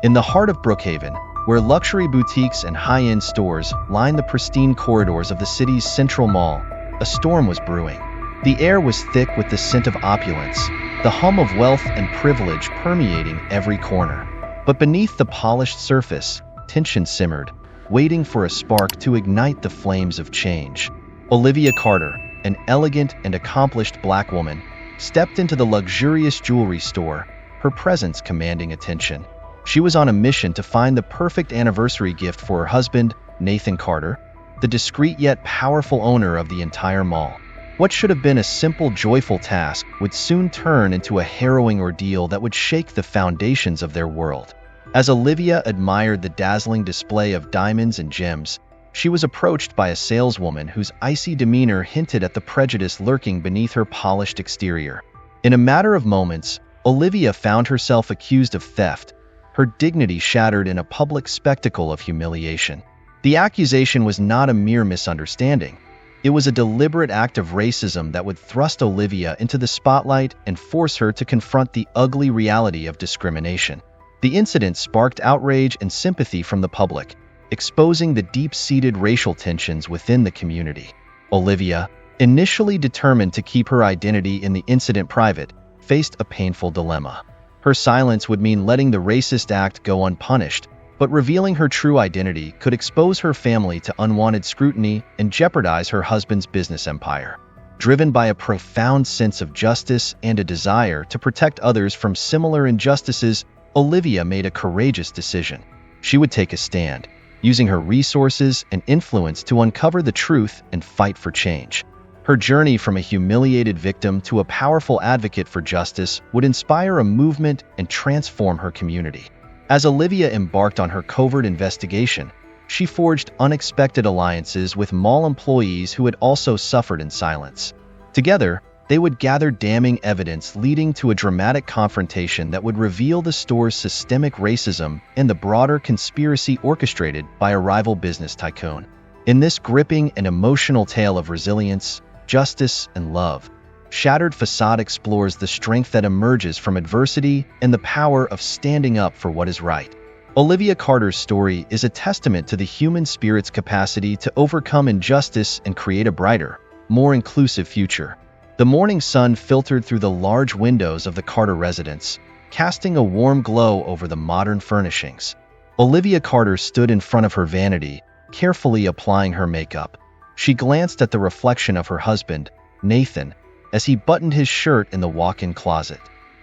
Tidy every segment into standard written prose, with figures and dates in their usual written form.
In the heart of Brookhaven, where luxury boutiques and high-end stores line the pristine corridors of the city's central mall, a storm was brewing. The air was thick with the scent of opulence, the hum of wealth and privilege permeating every corner. But beneath the polished surface, tension simmered, waiting for a spark to ignite the flames of change. Olivia Carter, an elegant and accomplished black woman, stepped into the luxurious jewelry store, her presence commanding attention. She was on a mission to find the perfect anniversary gift for her husband, Nathan Carter, the discreet yet powerful owner of the entire mall. What should have been a simple, joyful task would soon turn into a harrowing ordeal that would shake the foundations of their world. As Olivia admired the dazzling display of diamonds and gems, she was approached by a saleswoman whose icy demeanor hinted at the prejudice lurking beneath her polished exterior. In a matter of moments, Olivia found herself accused of theft, her dignity shattered in a public spectacle of humiliation. The accusation was not a mere misunderstanding. It was a deliberate act of racism that would thrust Olivia into the spotlight and force her to confront the ugly reality of discrimination. The incident sparked outrage and sympathy from the public, exposing the deep-seated racial tensions within the community. Olivia, initially determined to keep her identity in the incident private, faced a painful dilemma. Her silence would mean letting the racist act go unpunished, but revealing her true identity could expose her family to unwanted scrutiny and jeopardize her husband's business empire. Driven by a profound sense of justice and a desire to protect others from similar injustices, Olivia made a courageous decision. She would take a stand, using her resources and influence to uncover the truth and fight for change. Her journey from a humiliated victim to a powerful advocate for justice would inspire a movement and transform her community. As Olivia embarked on her covert investigation, she forged unexpected alliances with mall employees who had also suffered in silence. Together, they would gather damning evidence leading to a dramatic confrontation that would reveal the store's systemic racism and the broader conspiracy orchestrated by a rival business tycoon. In this gripping and emotional tale of resilience, justice, and love, Shattered Facade explores the strength that emerges from adversity and the power of standing up for what is right. Olivia Carter's story is a testament to the human spirit's capacity to overcome injustice and create a brighter, more inclusive future. The morning sun filtered through the large windows of the Carter residence, casting a warm glow over the modern furnishings. Olivia Carter stood in front of her vanity, carefully applying her makeup. She glanced at the reflection of her husband, Nathan, as he buttoned his shirt in the walk-in closet.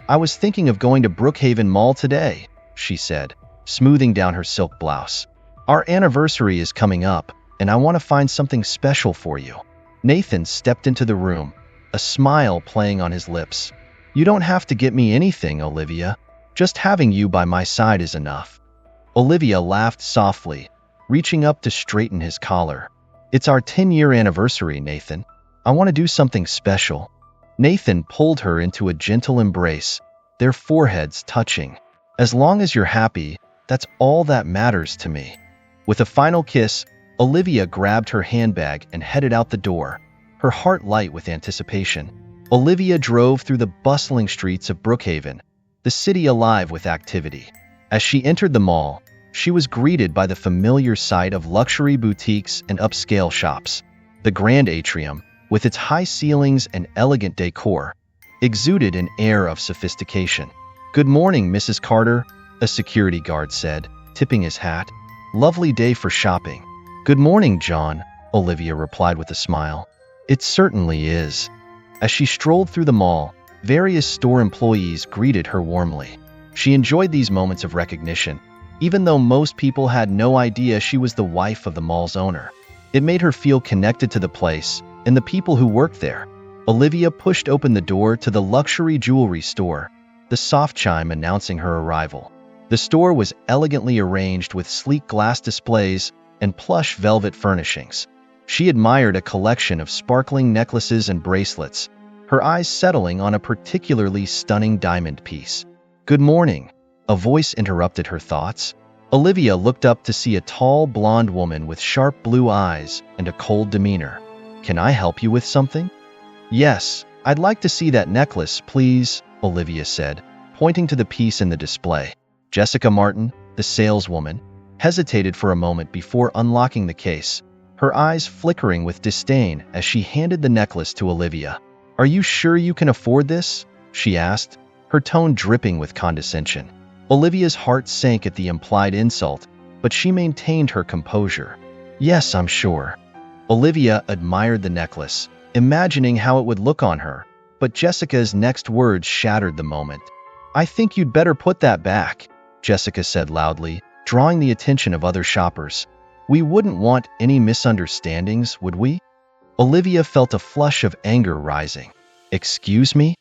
"I was thinking of going to Brookhaven Mall today," she said, smoothing down her silk blouse. "Our anniversary is coming up, and I want to find something special for you." Nathan stepped into the room, a smile playing on his lips. "You don't have to get me anything, Olivia. Just having you by my side is enough." Olivia laughed softly, reaching up to straighten his collar. "It's our 10-year anniversary, Nathan. I want to do something special." Nathan pulled her into a gentle embrace, their foreheads touching. "As long as you're happy, that's all that matters to me." With a final kiss, Olivia grabbed her handbag and headed out the door, her heart light with anticipation. Olivia drove through the bustling streets of Brookhaven, the city alive with activity. As she entered the mall, she was greeted by the familiar sight of luxury boutiques and upscale shops. The grand atrium, with its high ceilings and elegant decor, exuded an air of sophistication. "Good morning, Mrs. Carter," a security guard said, tipping his hat. "Lovely day for shopping." "Good morning, John," Olivia replied with a smile. "It certainly is." As she strolled through the mall, various store employees greeted her warmly. She enjoyed these moments of recognition, even though most people had no idea she was the wife of the mall's owner. It made her feel connected to the place and the people who worked there. Olivia pushed open the door to the luxury jewelry store, the soft chime announcing her arrival. The store was elegantly arranged with sleek glass displays and plush velvet furnishings. She admired a collection of sparkling necklaces and bracelets, her eyes settling on a particularly stunning diamond piece. "Good morning," a voice interrupted her thoughts. Olivia looked up to see a tall, blonde woman with sharp blue eyes and a cold demeanor. "Can I help you with something?" "Yes, I'd like to see that necklace, please," Olivia said, pointing to the piece in the display. Jessica Martin, The saleswoman hesitated for a moment before unlocking the case, her eyes flickering with disdain as she handed the necklace to Olivia. "Are you sure you can afford this?" she asked, her tone dripping with condescension. Olivia's heart sank at the implied insult, but she maintained her composure. "Yes, I'm sure." Olivia admired the necklace, imagining how it would look on her, but Jessica's next words shattered the moment. "I think you'd better put that back," Jessica said loudly, drawing the attention of other shoppers. "We wouldn't want any misunderstandings, would we?" Olivia felt a flush of anger rising. "Excuse me?"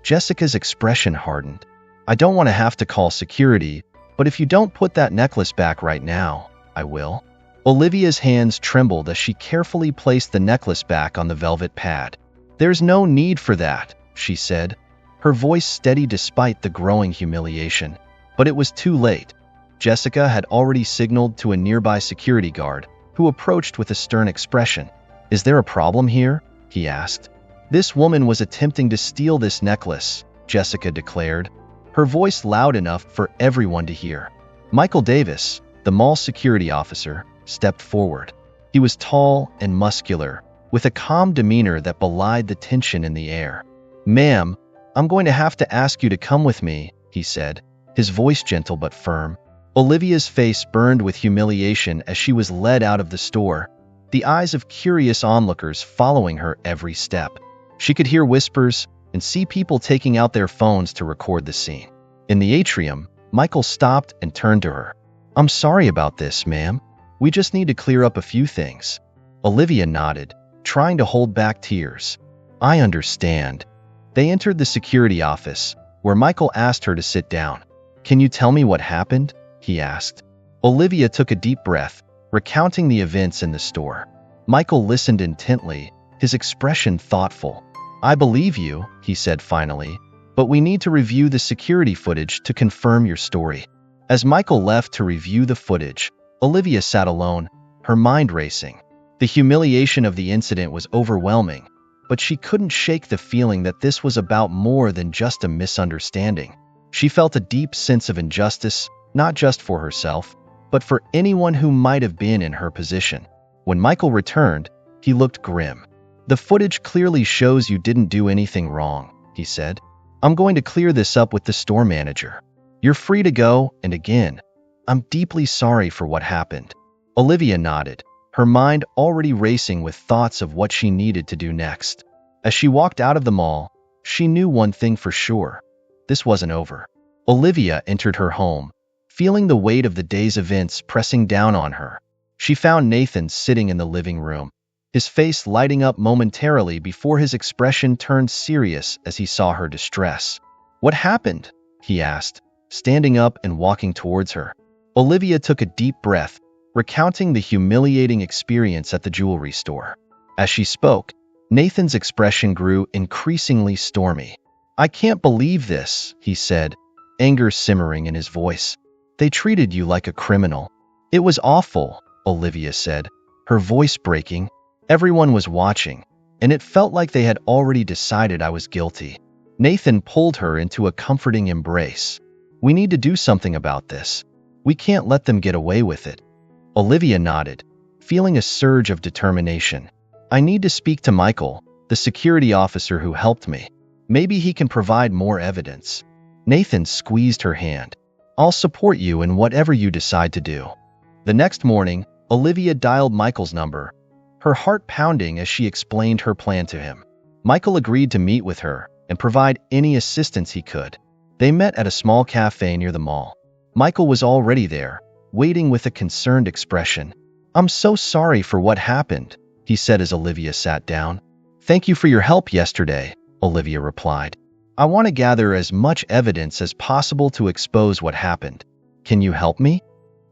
Jessica's expression hardened. "I don't want to have to call security, but if you don't put that necklace back right now, I will." Olivia's hands trembled as she carefully placed the necklace back on the velvet pad. "There's no need for that," she said, her voice steady despite the growing humiliation. But it was too late. Jessica had already signaled to a nearby security guard, who approached with a stern expression. "Is there a problem here?" he asked. "This woman was attempting to steal this necklace," Jessica declared, her voice loud enough for everyone to hear. Michael Davis, the mall security officer, stepped forward. He was tall and muscular, with a calm demeanor that belied the tension in the air. "Ma'am, I'm going to have to ask you to come with me," he said, his voice gentle but firm. Olivia's face burned with humiliation as she was led out of the store, the eyes of curious onlookers following her every step. She could hear whispers and see people taking out their phones to record the scene. In the atrium, Michael stopped and turned to her. "I'm sorry about this, ma'am. We just need to clear up a few things." Olivia nodded, trying to hold back tears. "I understand." They entered the security office, where Michael asked her to sit down. "Can you tell me what happened?" he asked. Olivia took a deep breath, recounting the events in the store. Michael listened intently, his expression thoughtful. "I believe you," he said finally, "but we need to review the security footage to confirm your story." As Michael left to review the footage, Olivia sat alone, her mind racing. The humiliation of the incident was overwhelming, but she couldn't shake the feeling that this was about more than just a misunderstanding. She felt a deep sense of injustice, not just for herself, but for anyone who might have been in her position. When Michael returned, he looked grim. "The footage clearly shows you didn't do anything wrong," he said. "I'm going to clear this up with the store manager. You're free to go, and again, I'm deeply sorry for what happened." Olivia nodded, her mind already racing with thoughts of what she needed to do next. As she walked out of the mall, she knew one thing for sure. This wasn't over. Olivia entered her home, feeling the weight of the day's events pressing down on her. She found Nathan sitting in the living room, his face lighting up momentarily before his expression turned serious as he saw her distress. "What happened?" he asked, standing up and walking towards her. Olivia took a deep breath, recounting the humiliating experience at the jewelry store. As she spoke, Nathan's expression grew increasingly stormy. "I can't believe this," he said, anger simmering in his voice. "They treated you like a criminal." "It was awful," Olivia said, her voice breaking. "Everyone was watching, and it felt like they had already decided I was guilty." Nathan pulled her into a comforting embrace. "We need to do something about this. We can't let them get away with it." Olivia nodded, feeling a surge of determination. "I need to speak to Michael, the security officer who helped me. Maybe he can provide more evidence." Nathan squeezed her hand. "I'll support you in whatever you decide to do." The next morning, Olivia dialed Michael's number, her heart pounding as she explained her plan to him. Michael agreed to meet with her and provide any assistance he could. They met at a small cafe near the mall. Michael was already there, waiting with a concerned expression. "I'm so sorry for what happened," he said as Olivia sat down. "Thank you for your help yesterday," Olivia replied. "I want to gather as much evidence as possible to expose what happened. Can you help me?"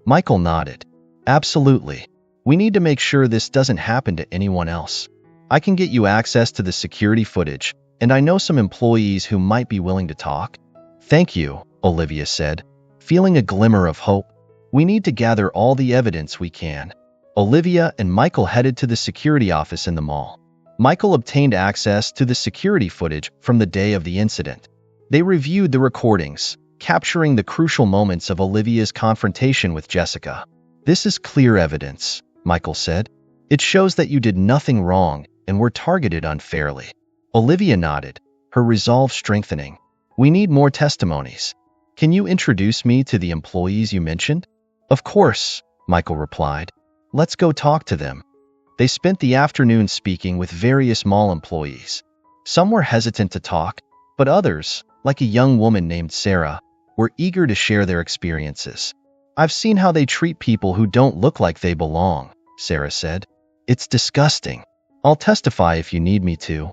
Michael nodded. "Absolutely. We need to make sure this doesn't happen to anyone else. I can get you access to the security footage, and I know some employees who might be willing to talk." "Thank you," Olivia said, feeling a glimmer of hope. "We need to gather all the evidence we can." Olivia and Michael headed to the security office in the mall. Michael obtained access to the security footage from the day of the incident. They reviewed the recordings, capturing the crucial moments of Olivia's confrontation with Jessica. "This is clear evidence," Michael said. "It shows that you did nothing wrong and were targeted unfairly." Olivia nodded, her resolve strengthening. "We need more testimonies. Can you introduce me to the employees you mentioned?" "Of course," Michael replied. "Let's go talk to them." They spent the afternoon speaking with various mall employees. Some were hesitant to talk, but others, like a young woman named Sarah, were eager to share their experiences. "I've seen how they treat people who don't look like they belong," Sarah said. "It's disgusting. I'll testify if you need me to."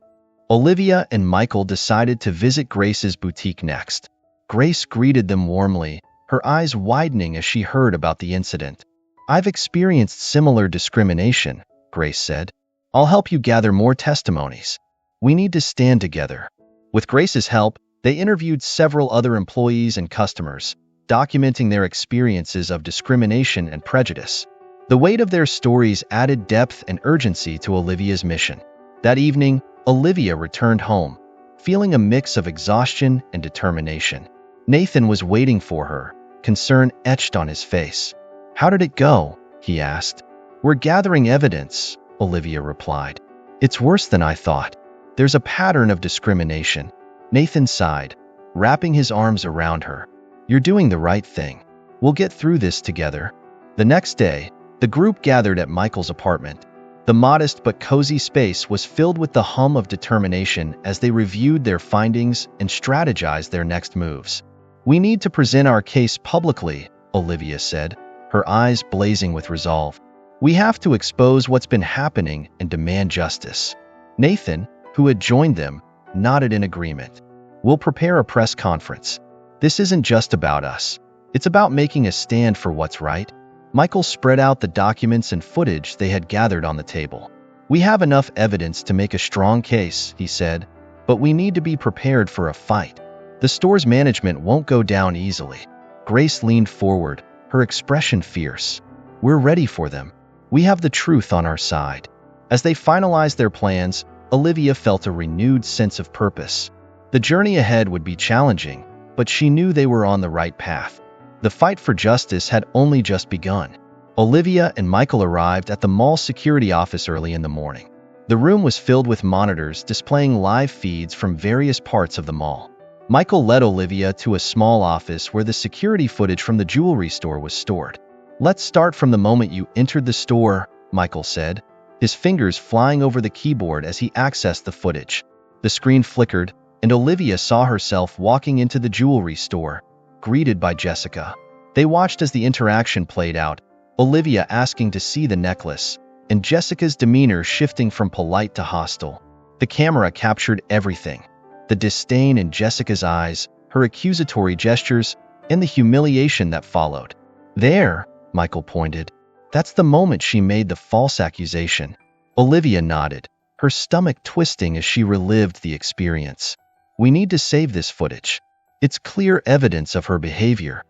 Olivia and Michael decided to visit Grace's boutique next. Grace greeted them warmly, her eyes widening as she heard about the incident. "I've experienced similar discrimination," Grace said. "I'll help you gather more testimonies. We need to stand together." With Grace's help, they interviewed several other employees and customers, documenting their experiences of discrimination and prejudice. The weight of their stories added depth and urgency to Olivia's mission. That evening, Olivia returned home, feeling a mix of exhaustion and determination. Nathan was waiting for her, concern etched on his face. "How did it go?" he asked. "We're gathering evidence," Olivia replied. "It's worse than I thought. There's a pattern of discrimination." Nathan sighed, wrapping his arms around her. "You're doing the right thing. We'll get through this together." The next day, the group gathered at Michael's apartment. The modest but cozy space was filled with the hum of determination as they reviewed their findings and strategized their next moves. "We need to present our case publicly," Olivia said, her eyes blazing with resolve. "We have to expose what's been happening and demand justice." Nathan, who had joined them, nodded in agreement. "We'll prepare a press conference. This isn't just about us. It's about making a stand for what's right." Michael spread out the documents and footage they had gathered on the table. "We have enough evidence to make a strong case," he said, "but we need to be prepared for a fight. The store's management won't go down easily." Grace leaned forward, her expression fierce. "We're ready for them. We have the truth on our side." As they finalized their plans, Olivia felt a renewed sense of purpose. The journey ahead would be challenging, but she knew they were on the right path. The fight for justice had only just begun. Olivia and Michael arrived at the mall security office early in the morning. The room was filled with monitors displaying live feeds from various parts of the mall. Michael led Olivia to a small office where the security footage from the jewelry store was stored. "Let's start from the moment you entered the store," Michael said, his fingers flying over the keyboard as he accessed the footage. The screen flickered, and Olivia saw herself walking into the jewelry store, greeted by Jessica. They watched as the interaction played out, Olivia asking to see the necklace, and Jessica's demeanor shifting from polite to hostile. The camera captured everything: the disdain in Jessica's eyes, her accusatory gestures, and the humiliation that followed. "There," Michael pointed. "That's the moment she made the false accusation." Olivia nodded, her stomach twisting as she relived the experience. "We need to save this footage. It's clear evidence of her behavior."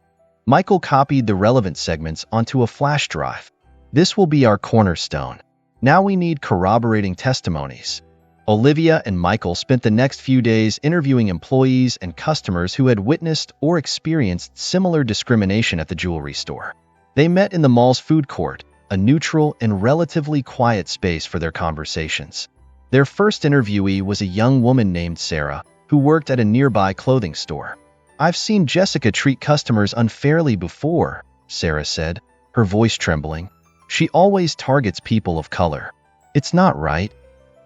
Michael copied the relevant segments onto a flash drive. "This will be our cornerstone. Now we need corroborating testimonies." Olivia and Michael spent the next few days interviewing employees and customers who had witnessed or experienced similar discrimination at the jewelry store. They met in the mall's food court, a neutral and relatively quiet space for their conversations. Their first interviewee was a young woman named Sarah, who worked at a nearby clothing store. "I've seen Jessica treat customers unfairly before," Sarah said, her voice trembling. "She always targets people of color. It's not right."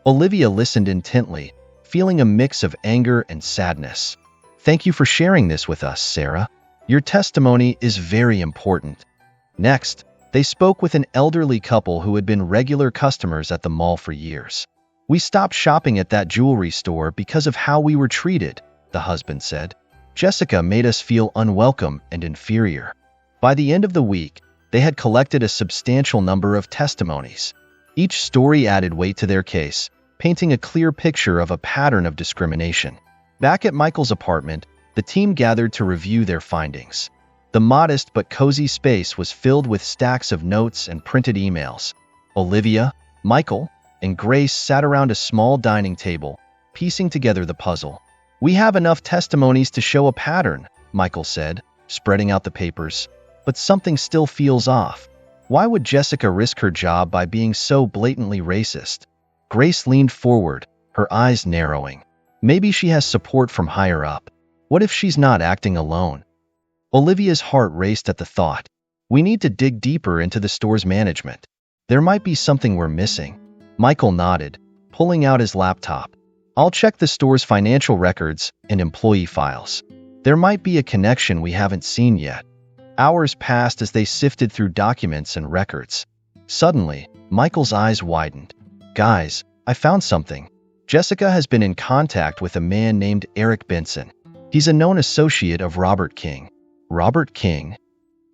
Olivia listened intently, feeling a mix of anger and sadness. "Thank you for sharing this with us, Sarah. Your testimony is very important." Next, they spoke with an elderly couple who had been regular customers at the mall for years. "We stopped shopping at that jewelry store because of how we were treated," the husband said. "Jessica made us feel unwelcome and inferior." By the end of the week, they had collected a substantial number of testimonies. Each story added weight to their case, painting a clear picture of a pattern of discrimination. Back at Michael's apartment, the team gathered to review their findings. The modest but cozy space was filled with stacks of notes and printed emails. Olivia, Michael, and Grace sat around a small dining table, piecing together the puzzle. "We have enough testimonies to show a pattern," Michael said, spreading out the papers. But something still feels off. Why would Jessica risk her job by being so blatantly racist? Grace leaned forward, her eyes narrowing. Maybe she has support from higher up. What if she's not acting alone? Olivia's heart raced at the thought. We need to dig deeper into the store's management. There might be something we're missing. Michael nodded, pulling out his laptop. I'll check the store's financial records and employee files. There might be a connection we haven't seen yet. Hours passed as they sifted through documents and records. Suddenly, Michael's eyes widened. Guys, I found something. Jessica has been in contact with a man named Eric Benson. He's a known associate of Robert King. Robert King?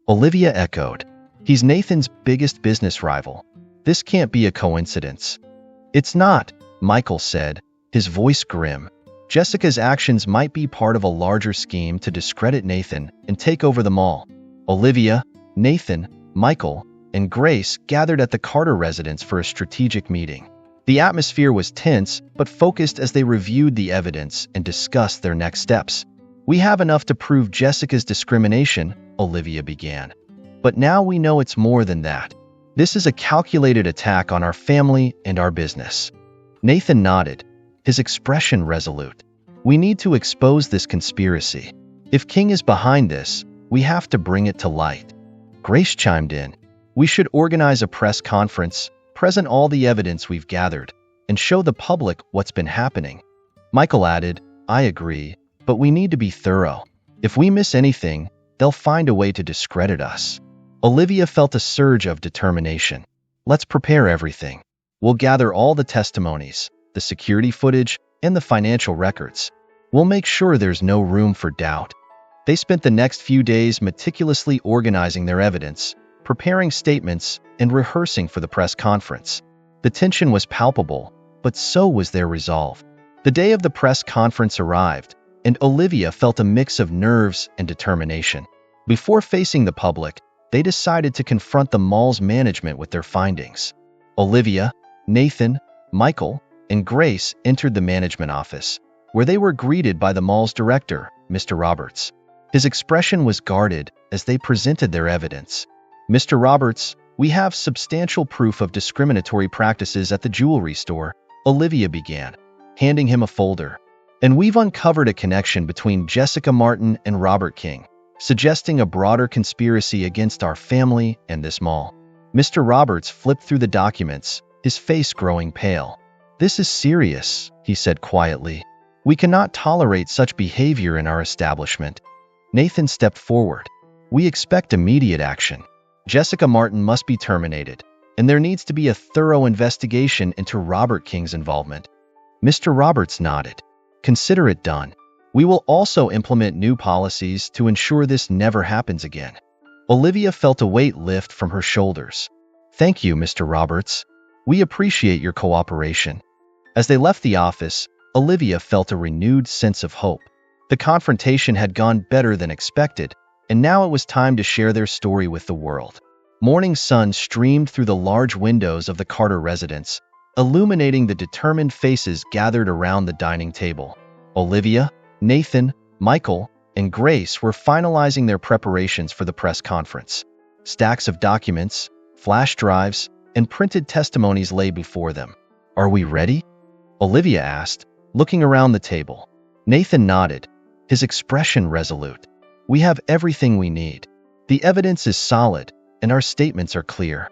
Olivia echoed. He's Nathan's biggest business rival. This can't be a coincidence. It's not, Michael said, his voice grim. Jessica's actions might be part of a larger scheme to discredit Nathan and take over the mall. Olivia, Nathan, Michael, and Grace gathered at the Carter residence for a strategic meeting. The atmosphere was tense but focused as they reviewed the evidence and discussed their next steps. We have enough to prove Jessica's discrimination, Olivia began. But now we know it's more than that. This is a calculated attack on our family and our business. Nathan nodded, his expression resolute. We need to expose this conspiracy. If King is behind this, we have to bring it to light. Grace chimed in. We should organize a press conference, present all the evidence we've gathered, and show the public what's been happening. Michael added, I agree, but we need to be thorough. If we miss anything, they'll find a way to discredit us. Olivia felt a surge of determination. Let's prepare everything. We'll gather all the testimonies, the security footage, and the financial records. We'll make sure there's no room for doubt. They spent the next few days meticulously organizing their evidence, preparing statements, and rehearsing for the press conference. The tension was palpable, but so was their resolve. The day of the press conference arrived, and Olivia felt a mix of nerves and determination. Before facing the public, they decided to confront the mall's management with their findings. Olivia, Nathan, Michael, and Grace entered the management office, where they were greeted by the mall's director, Mr. Roberts. His expression was guarded as they presented their evidence. Mr. Roberts, we have substantial proof of discriminatory practices at the jewelry store, Olivia began, handing him a folder. And we've uncovered a connection between Jessica Martin and Robert King, suggesting a broader conspiracy against our family and this mall. Mr. Roberts flipped through the documents, his face growing pale. This is serious, he said quietly. We cannot tolerate such behavior in our establishment. Nathan stepped forward. We expect immediate action. Jessica Martin must be terminated, and there needs to be a thorough investigation into Robert King's involvement. Mr. Roberts nodded. Consider it done. We will also implement new policies to ensure this never happens again. Olivia felt a weight lift from her shoulders. Thank you, Mr. Roberts. We appreciate your cooperation. As they left the office, Olivia felt a renewed sense of hope. The confrontation had gone better than expected, and now it was time to share their story with the world. Morning sun streamed through the large windows of the Carter residence, illuminating the determined faces gathered around the dining table. Olivia, Nathan, Michael, and Grace were finalizing their preparations for the press conference. Stacks of documents, flash drives, and printed testimonies lay before them. Are we ready? Olivia asked, looking around the table. Nathan nodded, his expression resolute. We have everything we need. The evidence is solid, and our statements are clear.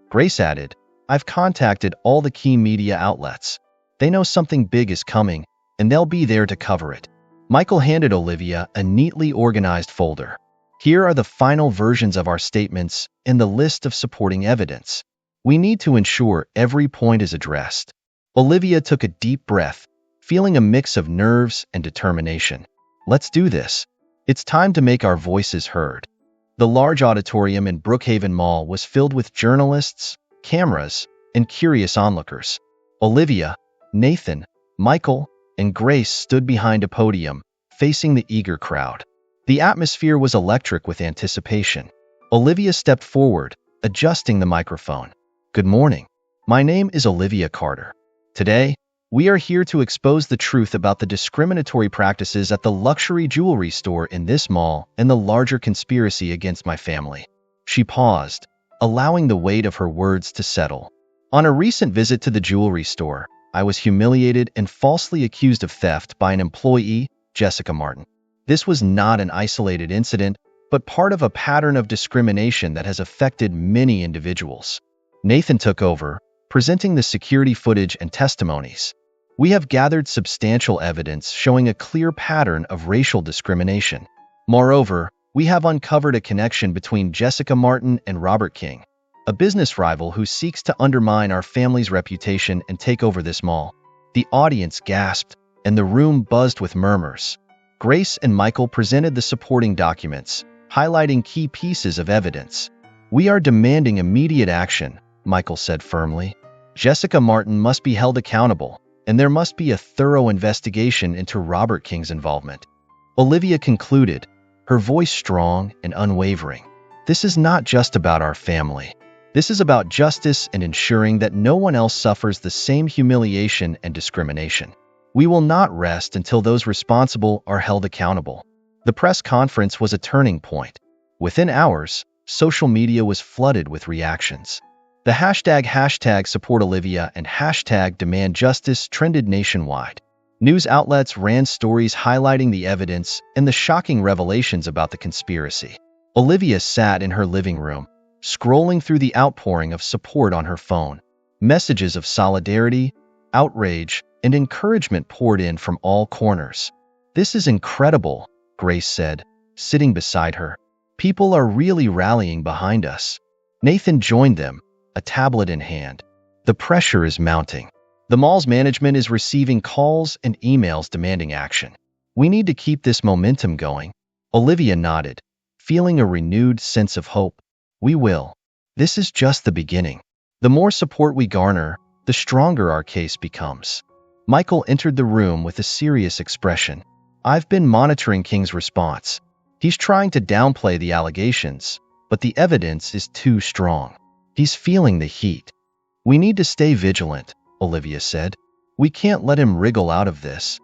Grace added, I've contacted all the key media outlets. They know something big is coming, and they'll be there to cover it. Michael handed Olivia a neatly organized folder. Here are the final versions of our statements and the list of supporting evidence. We need to ensure every point is addressed. Olivia took a deep breath, feeling a mix of nerves and determination. Let's do this. It's time to make our voices heard. The large auditorium in Brookhaven Mall was filled with journalists, cameras, and curious onlookers. Olivia, Nathan, Michael, and Grace stood behind a podium, facing the eager crowd. The atmosphere was electric with anticipation. Olivia stepped forward, adjusting the microphone. Good morning. My name is Olivia Carter. Today, We are here to expose the truth about the discriminatory practices at the luxury jewelry store in this mall and the larger conspiracy against my family." She paused, allowing the weight of her words to settle. "On a recent visit to the jewelry store, I was humiliated and falsely accused of theft by an employee, Jessica Martin. This was not an isolated incident, but part of a pattern of discrimination that has affected many individuals." Nathan took over, presenting the security footage and testimonies. "We have gathered substantial evidence showing a clear pattern of racial discrimination. Moreover, we have uncovered a connection between Jessica Martin and Robert King, a business rival who seeks to undermine our family's reputation and take over this mall." The audience gasped, and the room buzzed with murmurs. Grace and Michael presented the supporting documents, highlighting key pieces of evidence. "We are demanding immediate action," Michael said firmly. "Jessica Martin must be held accountable, and there must be a thorough investigation into Robert King's involvement." Olivia concluded, her voice strong and unwavering. "This is not just about our family. This is about justice and ensuring that no one else suffers the same humiliation and discrimination. We will not rest until those responsible are held accountable." The press conference was a turning point. Within hours, social media was flooded with reactions. The hashtag support Olivia and hashtag demand justice trended nationwide. News outlets ran stories highlighting the evidence and the shocking revelations about the conspiracy. Olivia sat in her living room, scrolling through the outpouring of support on her phone. Messages of solidarity, outrage, and encouragement poured in from all corners. "This is incredible," Grace said, sitting beside her. "People are really rallying behind us." Nathan joined them, a tablet in hand. "The pressure is mounting. The mall's management is receiving calls and emails demanding action. We need to keep this momentum going." Olivia nodded, feeling a renewed sense of hope. "We will. This is just the beginning. The more support we garner, the stronger our case becomes." Michael entered the room with a serious expression. "I've been monitoring King's response. He's trying to downplay the allegations, but the evidence is too strong. He's feeling the heat." "We need to stay vigilant," Olivia said. "We can't let him wriggle out of this."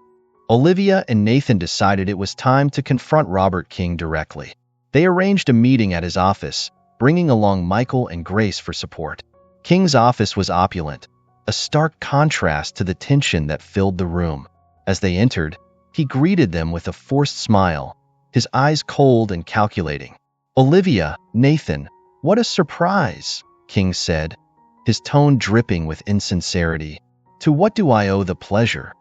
Olivia and Nathan decided it was time to confront Robert King directly. They arranged a meeting at his office, bringing along Michael and Grace for support. King's office was opulent, a stark contrast to the tension that filled the room. As they entered, he greeted them with a forced smile, his eyes cold and calculating. "Olivia, Nathan, what a surprise," King said, his tone dripping with insincerity. "To what do I owe the pleasure?"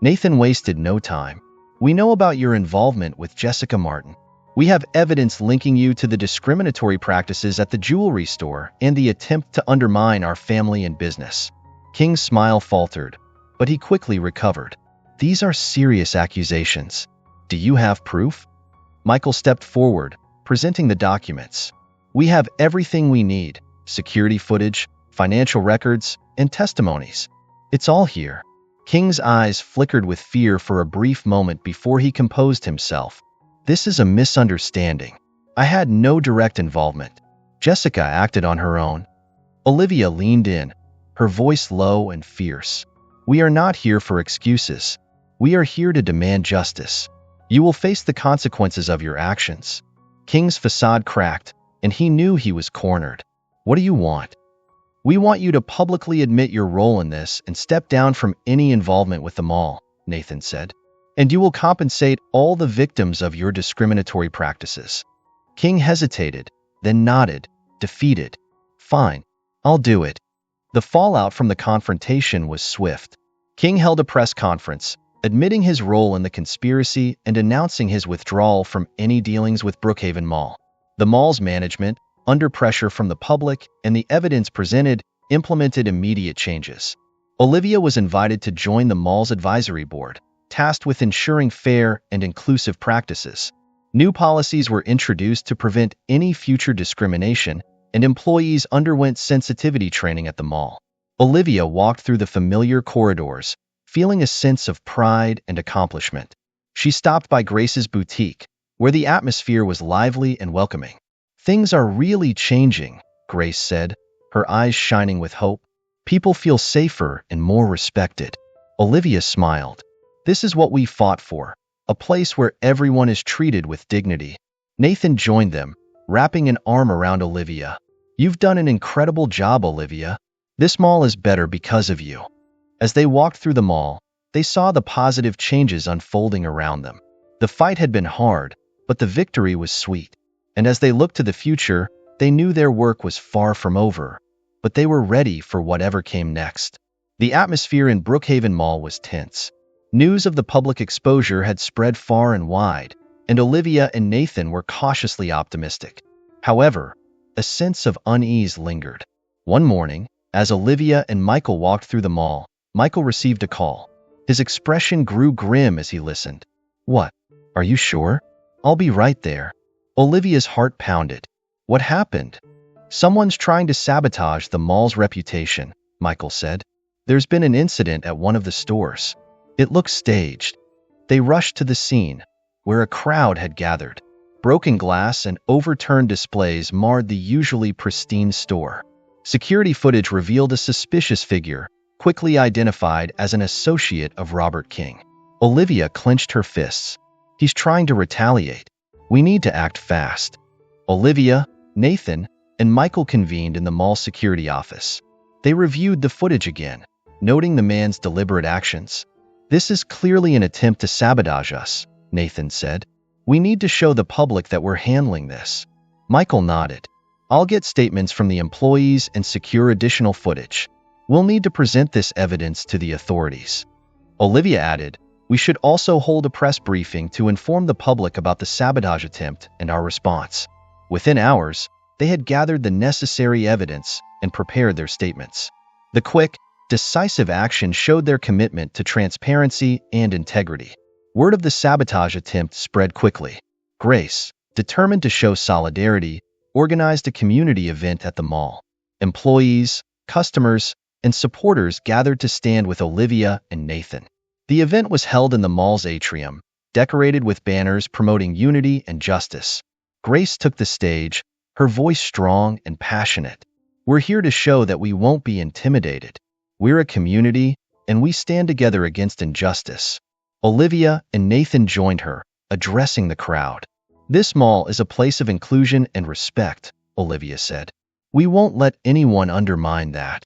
Nathan wasted no time. "We know about your involvement with Jessica Martin. We have evidence linking you to the discriminatory practices at the jewelry store and the attempt to undermine our family and business." King's smile faltered, but he quickly recovered. "These are serious accusations. Do you have proof?" Michael stepped forward, presenting the documents. "We have everything we need: security footage, financial records, and testimonies. It's all here." King's eyes flickered with fear for a brief moment before he composed himself. "This is a misunderstanding. I had no direct involvement. Jessica acted on her own." Olivia leaned in, her voice low and fierce. "We are not here for excuses. We are here to demand justice. You will face the consequences of your actions." King's facade cracked, and he knew he was cornered. "What do you want?" "We want you to publicly admit your role in this and step down from any involvement with the mall," Nathan said. "And you will compensate all the victims of your discriminatory practices." King hesitated, then nodded, defeated. "Fine, I'll do it." The fallout from the confrontation was swift. King held a press conference, admitting his role in the conspiracy and announcing his withdrawal from any dealings with Brookhaven Mall. The mall's management, under pressure from the public and the evidence presented, implemented immediate changes. Olivia was invited to join the mall's advisory board, tasked with ensuring fair and inclusive practices. New policies were introduced to prevent any future discrimination, and employees underwent sensitivity training at the mall. Olivia walked through the familiar corridors, feeling a sense of pride and accomplishment. She stopped by Grace's boutique, where the atmosphere was lively and welcoming. "Things are really changing," Grace said, her eyes shining with hope. "People feel safer and more respected." Olivia smiled. This is what we fought for, a place where everyone is treated with dignity. Nathan joined them, wrapping an arm around Olivia. You've done an incredible job, Olivia. This mall is better because of you. As they walked through the mall, they saw the positive changes unfolding around them. The fight had been hard, but the victory was sweet. And as they looked to the future, they knew their work was far from over, but they were ready for whatever came next. The atmosphere in Brookhaven Mall was tense. News of the public exposure had spread far and wide, and Olivia and Nathan were cautiously optimistic. However, a sense of unease lingered. One morning, as Olivia and Michael walked through the mall, Michael received a call. His expression grew grim as he listened. What? Are you sure? I'll be right there. Olivia's heart pounded. What happened? Someone's trying to sabotage the mall's reputation, Michael said. There's been an incident at one of the stores. It looks staged. They rushed to the scene, where a crowd had gathered. Broken glass and overturned displays marred the usually pristine store. Security footage revealed a suspicious figure, quickly identified as an associate of Robert King. Olivia clenched her fists. He's trying to retaliate. We need to act fast. Olivia, Nathan, and Michael convened in the mall security office. They reviewed the footage again, noting the man's deliberate actions. This is clearly an attempt to sabotage us, Nathan said. We need to show the public that we're handling this. Michael nodded. I'll get statements from the employees and secure additional footage. We'll need to present this evidence to the authorities. Olivia added, we should also hold a press briefing to inform the public about the sabotage attempt and our response. Within hours, they had gathered the necessary evidence and prepared their statements. The quick, decisive action showed their commitment to transparency and integrity. Word of the sabotage attempt spread quickly. Grace, determined to show solidarity, organized a community event at the mall. Employees, customers, and supporters gathered to stand with Olivia and Nathan. The event was held in the mall's atrium, decorated with banners promoting unity and justice. Grace took the stage, her voice strong and passionate. We're here to show that we won't be intimidated. We're a community, and we stand together against injustice. Olivia and Nathan joined her, addressing the crowd. This mall is a place of inclusion and respect, Olivia said. We won't let anyone undermine that.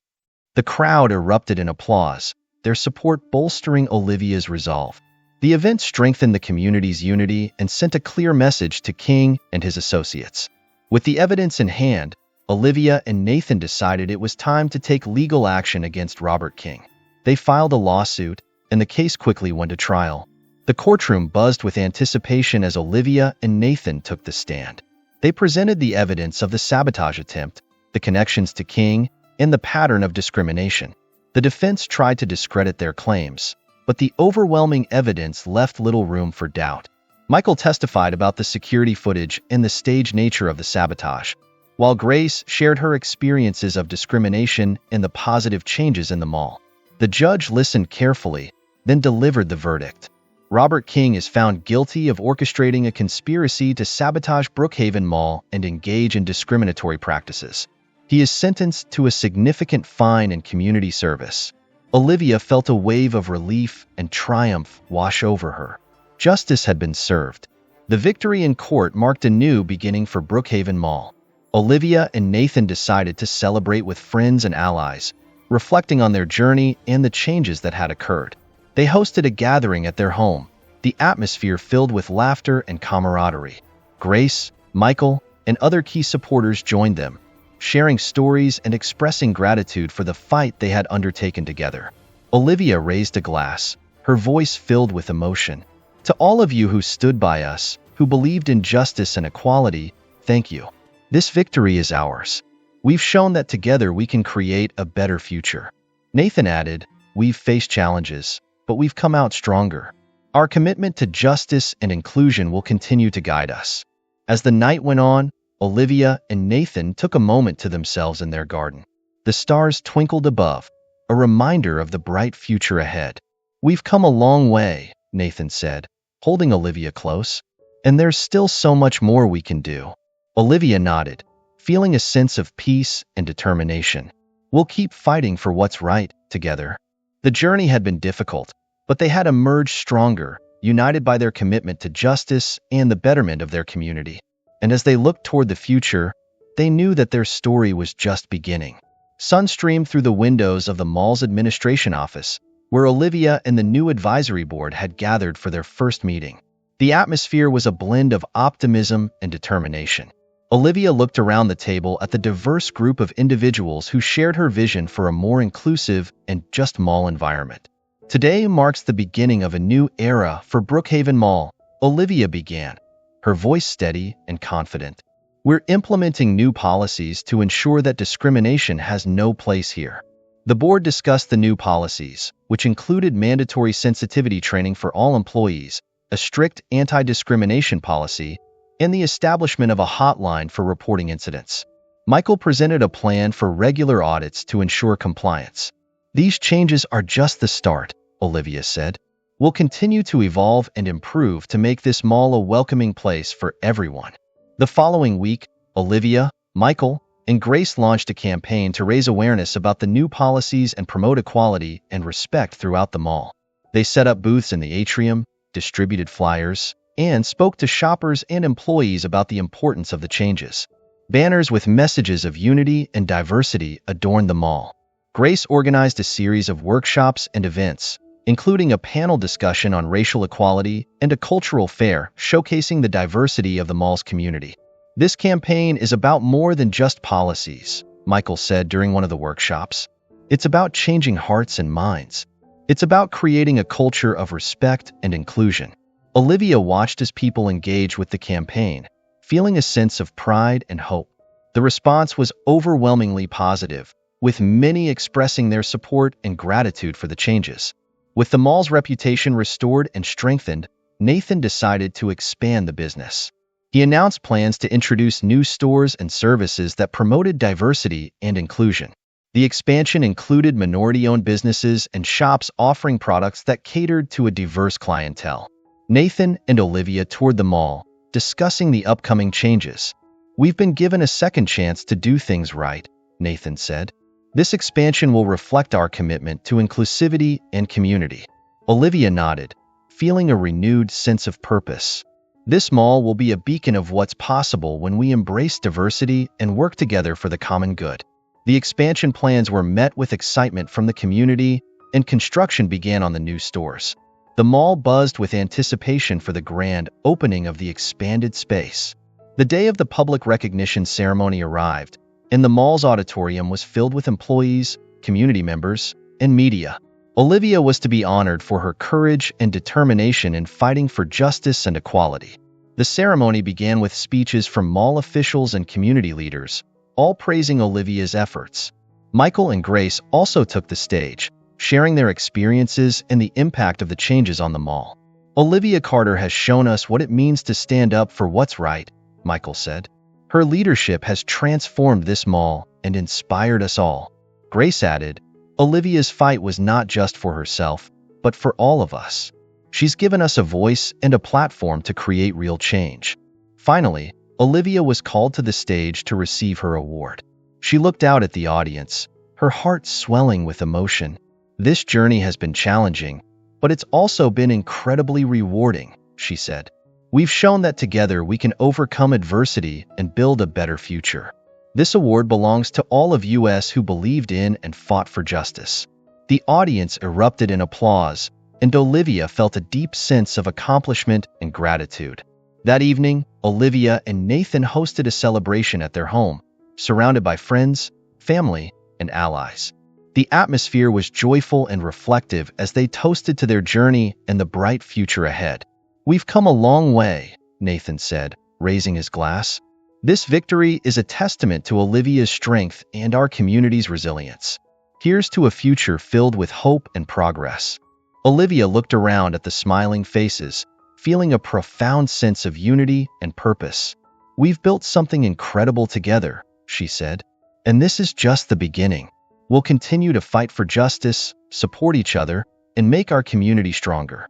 The crowd erupted in applause, their support bolstering Olivia's resolve. The event strengthened the community's unity and sent a clear message to King and his associates. With the evidence in hand, Olivia and Nathan decided it was time to take legal action against Robert King. They filed a lawsuit, and the case quickly went to trial. The courtroom buzzed with anticipation as Olivia and Nathan took the stand. They presented the evidence of the sabotage attempt, the connections to King, and the pattern of discrimination. The defense tried to discredit their claims, but the overwhelming evidence left little room for doubt. Michael testified about the security footage and the staged nature of the sabotage, while Grace shared her experiences of discrimination and the positive changes in the mall. The judge listened carefully, then delivered the verdict. Robert King is found guilty of orchestrating a conspiracy to sabotage Brookhaven Mall and engage in discriminatory practices. He is sentenced to a significant fine and community service. Olivia felt a wave of relief and triumph wash over her. Justice had been served. The victory in court marked a new beginning for Brookhaven Mall. Olivia and Nathan decided to celebrate with friends and allies, reflecting on their journey and the changes that had occurred. They hosted a gathering at their home, the atmosphere filled with laughter and camaraderie. Grace, Michael, and other key supporters joined them, sharing stories and expressing gratitude for the fight they had undertaken together. Olivia raised a glass, her voice filled with emotion. To all of you who stood by us, who believed in justice and equality, thank you. This victory is ours. We've shown that together we can create a better future. Nathan added, we've faced challenges, but we've come out stronger. Our commitment to justice and inclusion will continue to guide us. As the night went on, Olivia and Nathan took a moment to themselves in their garden. The stars twinkled above, a reminder of the bright future ahead. We've come a long way, Nathan said, holding Olivia close. And there's still so much more we can do. Olivia nodded, feeling a sense of peace and determination. We'll keep fighting for what's right, together. The journey had been difficult, but they had emerged stronger, united by their commitment to justice and the betterment of their community. And as they looked toward the future, they knew that their story was just beginning. Sun streamed through the windows of the mall's administration office, where Olivia and the new advisory board had gathered for their first meeting. The atmosphere was a blend of optimism and determination. Olivia looked around the table at the diverse group of individuals who shared her vision for a more inclusive and just mall environment. Today marks the beginning of a new era for Brookhaven Mall, Olivia began, her voice steady and confident. We're implementing new policies to ensure that discrimination has no place here. The board discussed the new policies, which included mandatory sensitivity training for all employees, a strict anti-discrimination policy, and the establishment of a hotline for reporting incidents. Michael presented a plan for regular audits to ensure compliance. These changes are just the start, Olivia said. We'll continue to evolve and improve to make this mall a welcoming place for everyone. The following week, Olivia, Michael, and Grace launched a campaign to raise awareness about the new policies and promote equality and respect throughout the mall. They set up booths in the atrium, distributed flyers, and spoke to shoppers and employees about the importance of the changes. Banners with messages of unity and diversity adorned the mall. Grace organized a series of workshops and events, including a panel discussion on racial equality and a cultural fair showcasing the diversity of the mall's community. This campaign is about more than just policies, Michael said during one of the workshops. It's about changing hearts and minds. It's about creating a culture of respect and inclusion. Olivia watched as people engaged with the campaign, feeling a sense of pride and hope. The response was overwhelmingly positive, with many expressing their support and gratitude for the changes. With the mall's reputation restored and strengthened, Nathan decided to expand the business. He announced plans to introduce new stores and services that promoted diversity and inclusion. The expansion included minority-owned businesses and shops offering products that catered to a diverse clientele. Nathan and Olivia toured the mall, discussing the upcoming changes. We've been given a second chance to do things right, Nathan said. This expansion will reflect our commitment to inclusivity and community. Olivia nodded, feeling a renewed sense of purpose. This mall will be a beacon of what's possible when we embrace diversity and work together for the common good. The expansion plans were met with excitement from the community, and construction began on the new stores. The mall buzzed with anticipation for the grand opening of the expanded space. The day of the public recognition ceremony arrived, and the mall's auditorium was filled with employees, community members, and media. Olivia was to be honored for her courage and determination in fighting for justice and equality. The ceremony began with speeches from mall officials and community leaders, all praising Olivia's efforts. Michael and Grace also took the stage, sharing their experiences and the impact of the changes on the mall. Olivia Carter has shown us what it means to stand up for what's right, Michael said. Her leadership has transformed this mall and inspired us all. Grace added, Olivia's fight was not just for herself, but for all of us. She's given us a voice and a platform to create real change. Finally, Olivia was called to the stage to receive her award. She looked out at the audience, her heart swelling with emotion. This journey has been challenging, but it's also been incredibly rewarding, she said. We've shown that together we can overcome adversity and build a better future. This award belongs to all of us who believed in and fought for justice. The audience erupted in applause, and Olivia felt a deep sense of accomplishment and gratitude. That evening, Olivia and Nathan hosted a celebration at their home, surrounded by friends, family, and allies. The atmosphere was joyful and reflective as they toasted to their journey and the bright future ahead. We've come a long way, Nathan said, raising his glass. This victory is a testament to Olivia's strength and our community's resilience. Here's to a future filled with hope and progress. Olivia looked around at the smiling faces, feeling a profound sense of unity and purpose. We've built something incredible together, she said, and this is just the beginning. We'll continue to fight for justice, support each other, and make our community stronger.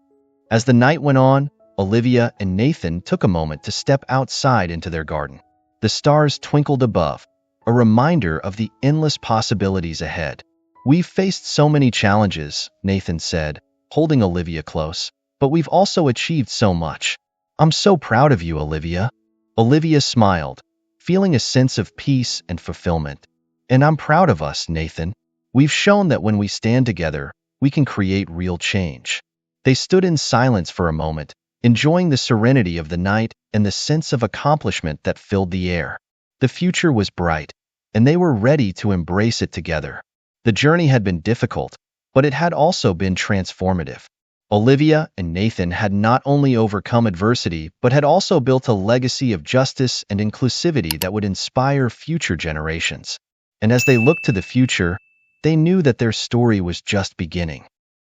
As the night went on, Olivia and Nathan took a moment to step outside into their garden. The stars twinkled above, a reminder of the endless possibilities ahead. We've faced so many challenges, Nathan said, holding Olivia close, but we've also achieved so much. I'm so proud of you, Olivia. Olivia smiled, feeling a sense of peace and fulfillment. And I'm proud of us, Nathan. We've shown that when we stand together, we can create real change. They stood in silence for a moment, enjoying the serenity of the night and the sense of accomplishment that filled the air. The future was bright, and they were ready to embrace it together. The journey had been difficult, but it had also been transformative. Olivia and Nathan had not only overcome adversity, but had also built a legacy of justice and inclusivity that would inspire future generations. And as they looked to the future, they knew that their story was just beginning.